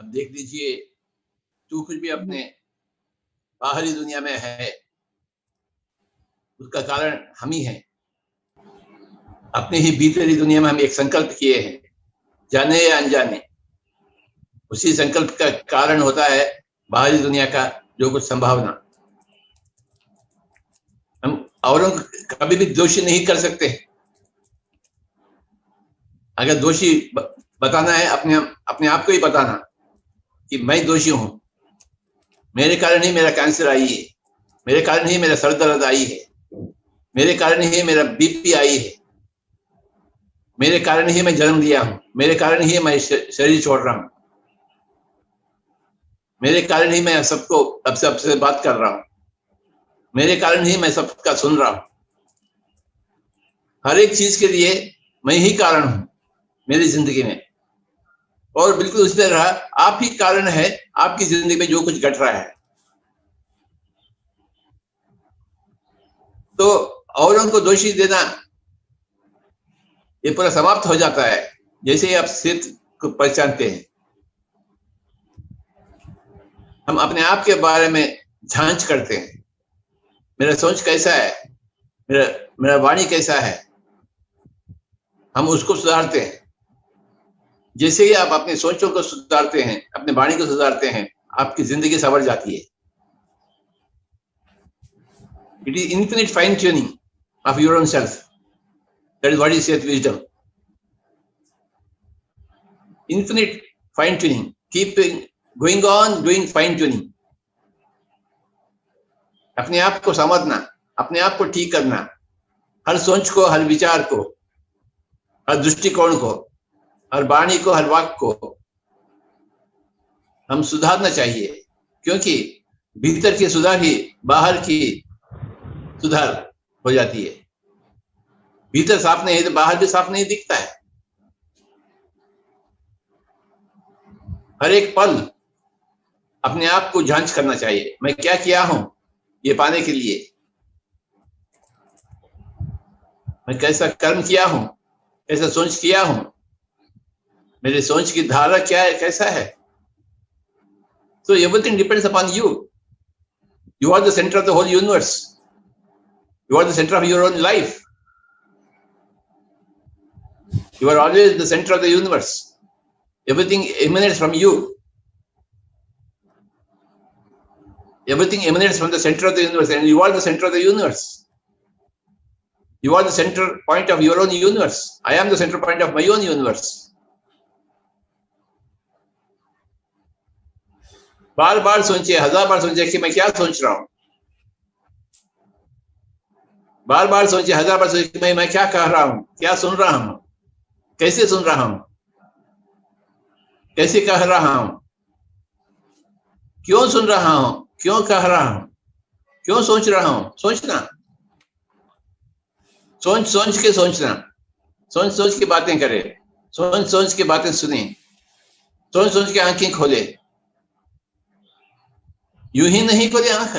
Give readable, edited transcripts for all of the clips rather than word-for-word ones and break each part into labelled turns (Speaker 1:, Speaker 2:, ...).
Speaker 1: देख लीजिए, जो कुछ भी अपने बाहरी दुनिया में है उसका कारण हम ही हैं। अपने ही भीतरी दुनिया में हम एक संकल्प किए हैं, जाने या अनजाने। उसी संकल्प का कारण होता है बाहरी दुनिया का जो कुछ संभावना। हम औरों को कभी भी दोषी नहीं कर सकते। अगर दोषी बताना है, अपने आप को ही बताना कि मैं दोषी हूं, मेरे कारण ही मेरा कैंसर आई है, मेरे कारण ही मेरा सर दर्द आई है, मेरे कारण ही मेरा बीपी आई है, मेरे कारण ही मैं जन्म लिया हूं, मेरे कारण ही मैं शरीर छोड़ रहा हूं, मेरे कारण ही मैं सबको अब सबसे बात कर रहा हूं, मेरे कारण ही मैं सबका सुन रहा हूं। हर एक चीज के लिए मैं ही कारण हूं मेरी जिंदगी में। और बिल्कुल उसी तरह आप ही कारण है आपकी जिंदगी में जो कुछ घट रहा है। तो औरों को दोषी देना ये पूरा समाप्त हो जाता है जैसे ही आप स्थिति को पहचानते हैं। हम अपने आप के बारे में जांच करते हैं, मेरा सोच कैसा है, मेरा वाणी कैसा है, हम उसको सुधारते हैं। जैसे ही आप अपने सोचों को सुधारते हैं, अपने वाणी को सुधारते हैं, आपकी जिंदगी संवर जाती है। It is infinite fine tuning of your own self. That is what is Seth wisdom. Infinite fine tuning, keep going on doing fine tuning. अपने आप को समझना, अपने आप को ठीक करना, हर सोच को, हर विचार को, हर दृष्टिकोण को, हर वाणी को, हर वाक्य को हम सुधारना चाहिए। क्योंकि भीतर की सुधार ही बाहर की सुधार हो जाती है। भीतर साफ नहीं है तो बाहर भी साफ नहीं दिखता है। हर एक पल अपने आप को जांच करना चाहिए, मैं क्या किया हूं ये पाने के लिए, मैं कैसा कर्म किया हूं, कैसा सोच किया हूं, मेरे सोच की धारा क्या है, कैसा है। So everything depends upon you. You are the center of the whole universe. You are the center of your own life. You are always the center of the universe. Everything emanates from you. Everything emanates from the center of the universe, and you are the center of the universe. You are the center point of your own universe. I am the center point of my own universe. बार बार सोचिए, हजार बार सोचिए कि मैं क्या सोच रहा हूं। बार बार सोचिए, हजार बार सोचिए कि मैं क्या कह रहा हूं, क्या सुन रहा हूं, कैसे सुन रहा हूं, कैसे कह रहा हूं, क्यों सुन रहा हूं, क्यों कह रहा हूं, क्यों सोच रहा हूं। सोचना, सोच सोच के सोचना, सोच सोच के बातें करे, सोच सोच के बातें सुने, सोच सोच के आंखें खोले। यूं ही नहीं खोले आंख,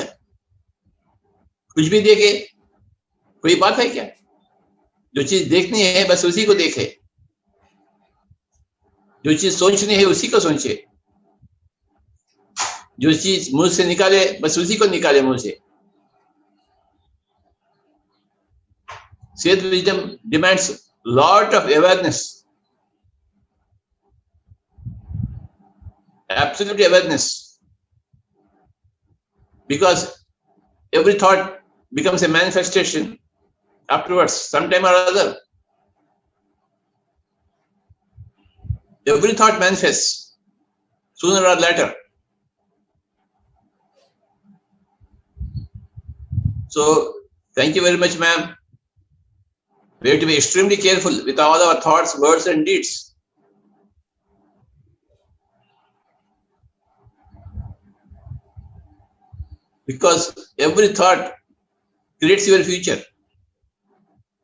Speaker 1: कुछ भी देखे, कोई बात है क्या। जो चीज देखनी है बस उसी को देखे, जो चीज सोचनी है उसी को सोचे, जो चीज मुंह से निकाले बस उसी को निकाले मुंह से। Seth wisdom demands lot of awareness, absolute awareness, because every thought becomes a manifestation afterwards, sometime or other. Every thought manifests sooner or later. So, thank you very much, ma'am. We have to be extremely careful with all our thoughts, words, and deeds. Because every thought creates your future.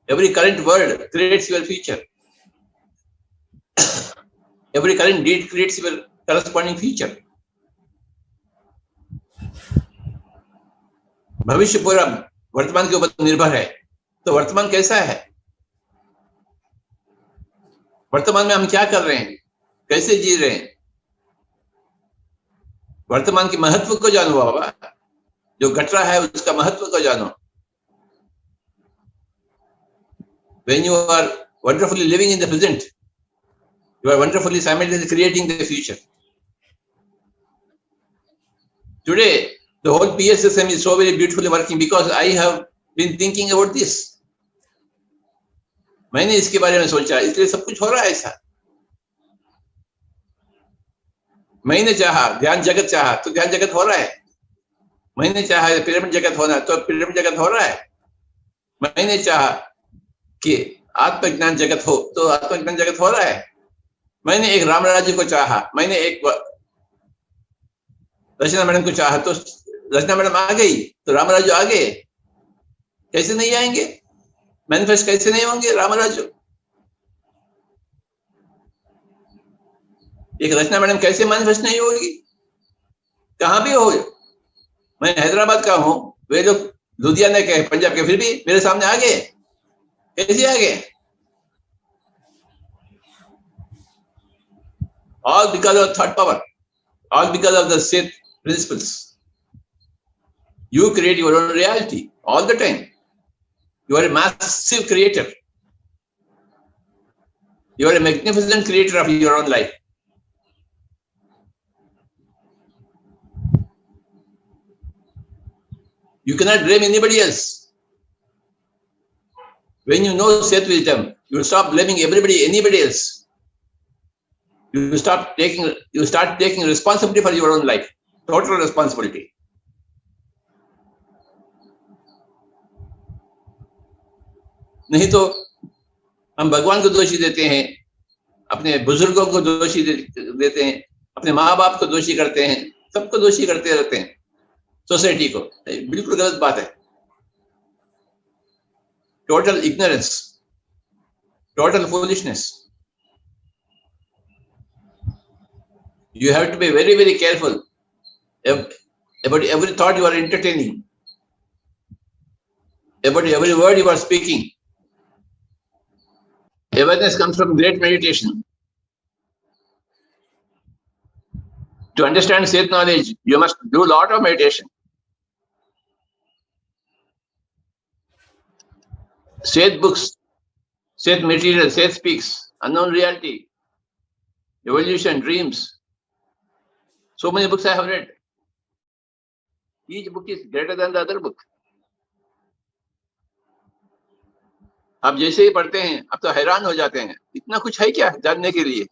Speaker 1: Every current word creates your future. Every current deed creates your corresponding future. भविष्य पूरा वर्तमान के ऊपर निर्भर है। तो वर्तमान कैसा है, वर्तमान में हम क्या कर रहे हैं, कैसे जी रहे हैं, वर्तमान के महत्व को जानो बाबा, जो घट रहा है उसका महत्व को जानो। When you are wonderfully living in the present, you are wonderfully simultaneously creating the future. Today, the whole PSSM is so very beautifully working because I have been thinking about this. मैंने इसके बारे में सोचा, इसलिए सब कुछ हो रहा है ऐसा। मैंने चाहा, ध्यान जगत चाहा तो ध्यान जगत हो रहा है। मैंने चाहा पिरामिड जगत होना तो पिरामिड जगत हो रहा है। मैंने चाहा कि आत्मज्ञान जगत हो तो आत्मज्ञान जगत हो रहा है। मैंने एक राम राज्य को चाहा, मैंने एक रचना मैडम को चाहा तो रचना मैडम आ गई तो राम राज्य आ गए। कैसे नहीं आएंगे? मैनिफेस्ट कैसे नहीं होंगे राम राज्य? एक रचना मैडम कैसे मैनिफेस्ट नहीं होगी? कहां भी हो। मैं हैदराबाद का हूं, वे लोग लुधियाना के, पंजाब के, फिर भी मेरे सामने आ गए। कैसे आ गए? All because of thought power, all because of the Seth principles. You create your own reality all the time. You are a massive creator. You are a magnificent creator of your own life. You cannot blame anybody else. When you know Seth wisdom, you will stop blaming everybody, anybody else. You start taking responsibility for your own life, total responsibility. नहीं तो हम भगवान को दोषी देते हैं, अपने बुजुर्गों को दोषी देते हैं, अपने माँ बाप को दोषी करते हैं, सबको दोषी करते रहते हैं, सोसाइटी को। बिल्कुल गलत बात है। Total ignorance, total foolishness. You have to be very, very careful about every thought you are entertaining, about every word you are speaking. Awareness comes from great meditation. To understand Seth knowledge, you must do a lot of meditation. Seth books, Seth material, Seth speaks, unknown reality, evolution, dreams. So many books I have read. Each book is greater than the other book. आप जैसे ही पढ़ते हैं, आप तो हैरान हो जाते हैं, इतना कुछ है क्या जानने के लिए।